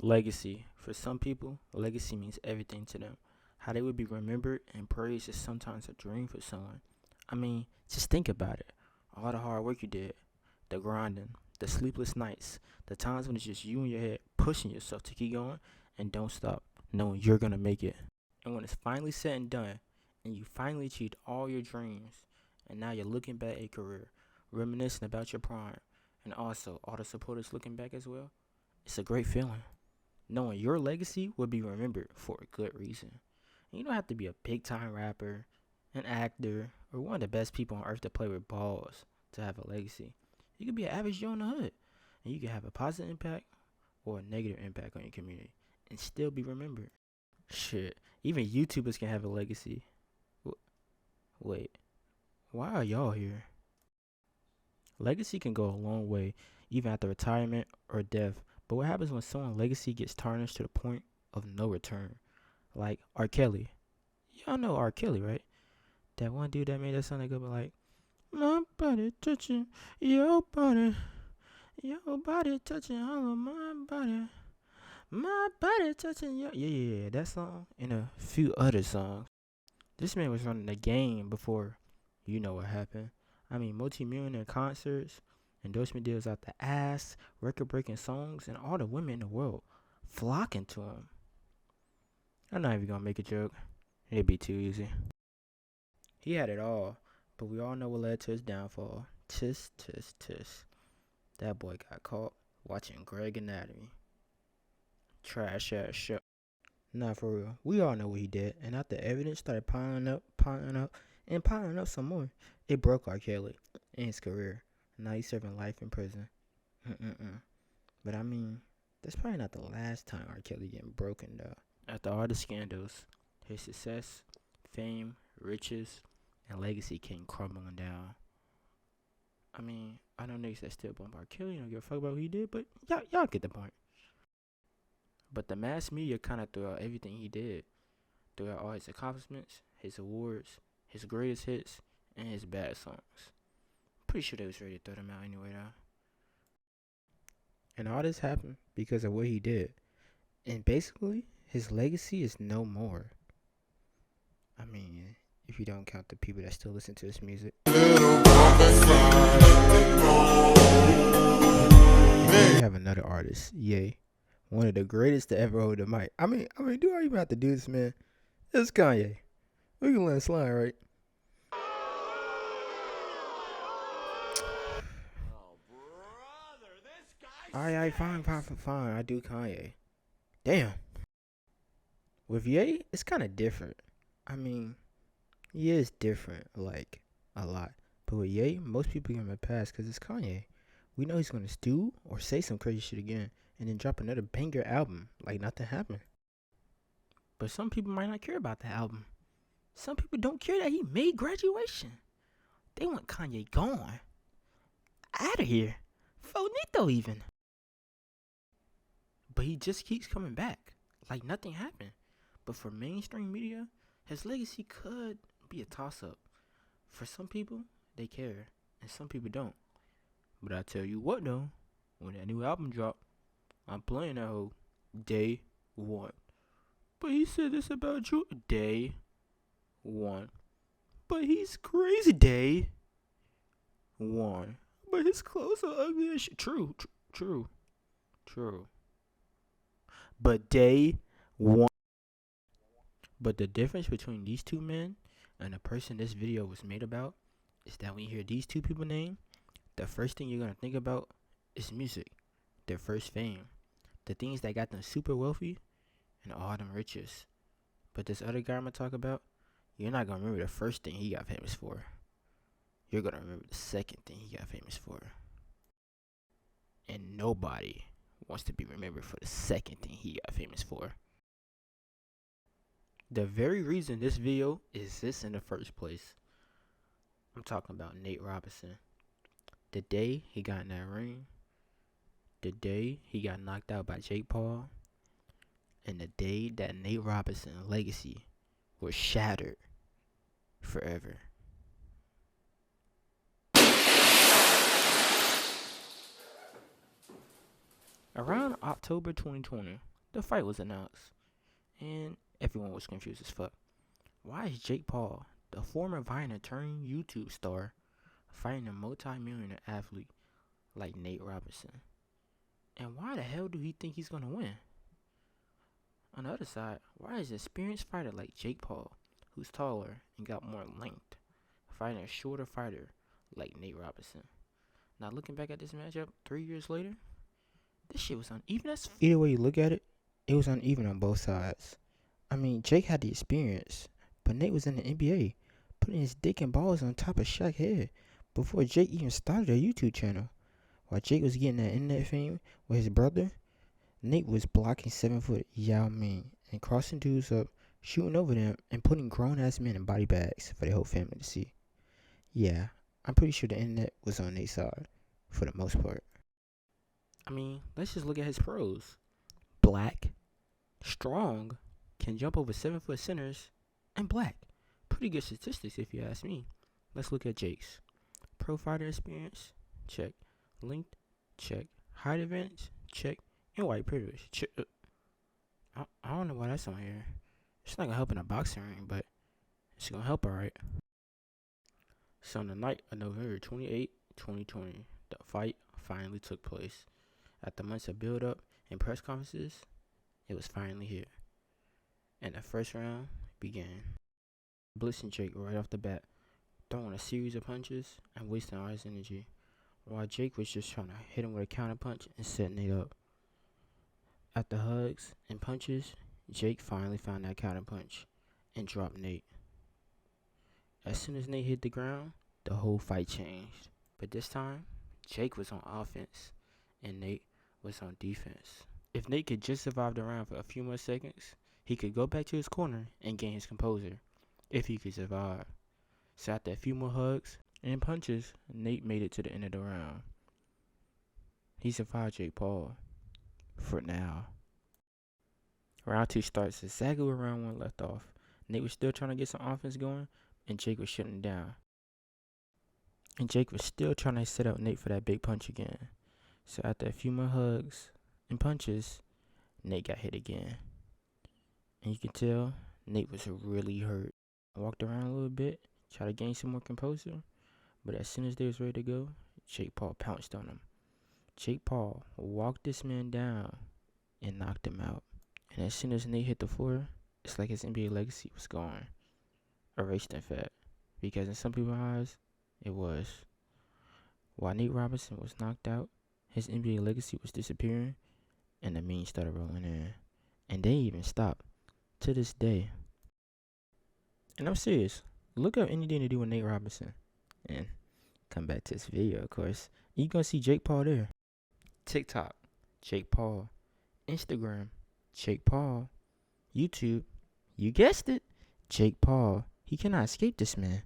Legacy. For some people, legacy means everything to them. How they would be remembered and praised is sometimes a dream for someone. I mean, just think about it. All the hard work you did, the grinding, the sleepless nights, the times when it's just you in your head pushing yourself to keep going and don't stop, knowing you're gonna make it. And when it's finally said and done, and you finally achieved all your dreams, and now you're looking back at your career, reminiscing about your prime, and also all the supporters looking back as well, it's a great feeling. Knowing your legacy will be remembered for a good reason. And you don't have to be a big time rapper, an actor, or one of the best people on earth to play with balls to have a legacy. You could be an average Joe in the hood, and you can have a positive impact or a negative impact on your community and still be remembered. Shit, even YouTubers can have a legacy. Wait, why are y'all here? Legacy can go a long way, even after retirement or death. But what happens when someone's legacy gets tarnished to the point of no return? Like R. Kelly. Y'all know R. Kelly, right? That one dude that made that song that go like, my body touching your body touching all of my body touching your. Yeah, that song and a few other songs. This man was running the game before you know what happened. I mean, multi-millionaire concerts, endorsement deals out the ass, record-breaking songs, and all the women in the world flocking to him. I'm not even gonna make a joke. It'd be too easy. He had it all, but we all know what led to his downfall. Tisk, tisk, tisk. That boy got caught watching Greg Anatomy. Trash ass show. Nah, for real. We all know what he did, and after evidence started piling up, and piling up some more, it broke R. Kelly and his career. Now he's serving life in prison. But I mean, that's probably not the last time R. Kelly getting broken though. After all the scandals, his success, fame, riches, and legacy came crumbling down. I mean, I know niggas that still bump R. Kelly, don't give a fuck about what he did, but y'all get the point. But the mass media kind of threw out everything he did. Threw out all his accomplishments, his awards, his greatest hits, and his bad songs. Pretty sure they was ready to throw them out anyway though. And all this happened because of what he did. And basically, his legacy is no more. I mean, if you don't count the people that still listen to his music. We have another artist, Ye. One of the greatest to ever hold the mic. I mean, do I even have to do this, man? It's Kanye. We can let it slide, right? Alright, fine. I do Kanye. Damn. With Ye, it's kind of different. I mean, he is different, like, a lot. But with Ye, most people give him a pass because it's Kanye. We know he's going to stew or say some crazy shit again and then drop another banger album like nothing happened. But some people might not care about the album. Some people don't care that he made Graduation. They want Kanye gone. Out of here. Finito even. But he just keeps coming back like nothing happened. But for mainstream media, his legacy could be a toss-up. For some people, they care, and some people don't. But I tell you what though, when that new album drop, I'm playing that whole day one. But he said this about you day one. But he's crazy day one. But his clothes are ugly as shit. True. But day one. But the difference between these two men and the person this video was made about is that when you hear these two people name, the first thing you're going to think about is music, their first fame, the things that got them super wealthy and all them riches. But this other guy I'm going to talk about, you're not going to remember the first thing he got famous for. You're going to remember the second thing he got famous for. And nobody wants to be remembered for the second thing he got famous for. The very reason this video exists in the first place. I'm talking about Nate Robinson. The day he got in that ring, the day he got knocked out by Jake Paul, and the day that Nate Robinson's legacy was shattered forever. Around October 2020, the fight was announced, and everyone was confused as fuck. Why is Jake Paul, the former Vine turned YouTube star, fighting a multi-millionaire athlete like Nate Robinson? And why the hell do he think he's gonna win? On the other side, why is an experienced fighter like Jake Paul, who's taller and got more length, fighting a shorter fighter like Nate Robinson? Now looking back at this matchup 3 years later, this shit was uneven as either way you look at it was uneven on both sides. I mean, Jake had the experience, but Nate was in the NBA, putting his dick and balls on top of Shaq's head before Jake even started a YouTube channel. While Jake was getting that internet fame with his brother, Nate was blocking 7-foot Yao Ming and crossing dudes up, shooting over them, and putting grown-ass men in body bags for the whole family to see. Yeah, I'm pretty sure the internet was on Nate's side, for the most part. I mean, let's just look at his pros. Black, strong, can jump over 7-foot centers, and black. Pretty good statistics if you ask me. Let's look at Jake's. Pro fighter experience, check. Length, check. Height advantage, check. And white privilege, check. I don't know why that's on here. It's not gonna help in a boxing ring, but it's gonna help, alright. So on the night of November 28, 2020, the fight finally took place. After months of build-up and press conferences, it was finally here. And the first round began. Blitzing Jake right off the bat, throwing a series of punches and wasting all his energy, while Jake was just trying to hit him with a counter punch and set Nate up. After hugs and punches, Jake finally found that counter punch and dropped Nate. As soon as Nate hit the ground, the whole fight changed. But this time, Jake was on offense and Nate was on defense. If Nate could just survive the round for a few more seconds, he could go back to his corner and gain his composure, if he could survive. So after a few more hugs and punches, Nate made it to the end of the round. He survived Jake Paul. For now. Round 2 starts exactly where round 1 left off. Nate was still trying to get some offense going, and Jake was shutting down. And Jake was still trying to set up Nate for that big punch again. So after a few more hugs and punches, Nate got hit again. And you can tell Nate was really hurt. I walked around a little bit, tried to gain some more composure, but as soon as they was ready to go, Jake Paul pounced on him. Jake Paul walked this man down and knocked him out. And as soon as Nate hit the floor, it's like his NBA legacy was gone. Erased, in fact. Because in some people's eyes, it was. While Nate Robinson was knocked out, his NBA legacy was disappearing, and the memes started rolling in. And they even stopped. To this day. And I'm serious. Look up anything to do with Nate Robinson. And come back to this video, of course. You're going to see Jake Paul there. TikTok, Jake Paul. Instagram, Jake Paul. YouTube, you guessed it, Jake Paul. He cannot escape this man.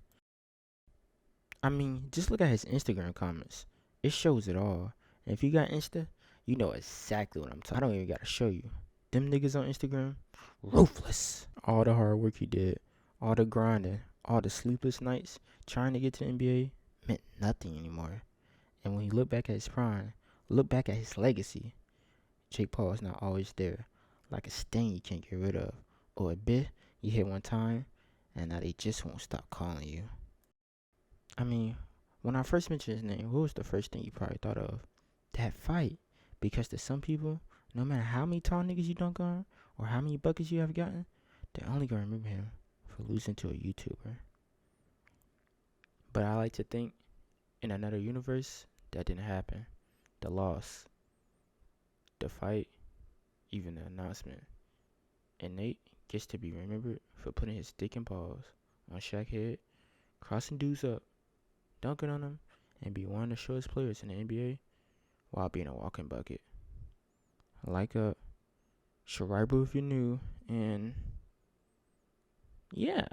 I mean, just look at his Instagram comments. It shows it all. And if you got Insta, you know exactly what I'm talking about. I don't even got to show you. Them niggas on Instagram, ruthless. All the hard work he did, all the grinding, all the sleepless nights trying to get to the NBA meant nothing anymore. And when you look back at his prime, look back at his legacy, Jake Paul is not always there, like a stain you can't get rid of, or a bit you hit one time, and now they just won't stop calling you. I mean, when I first mentioned his name, what was the first thing you probably thought of? That fight. Because to some people, no matter how many tall niggas you dunk on, or how many buckets you have gotten, they're only gonna remember him for losing to a YouTuber. But I like to think, in another universe, that didn't happen. The loss, the fight, even the announcement. And Nate gets to be remembered for putting his dick and balls on Shaq's head, crossing dudes up, dunking on them, and be one of the shortest players in the NBA while being a walking bucket. Like up, subscribe if you're new, and yeah.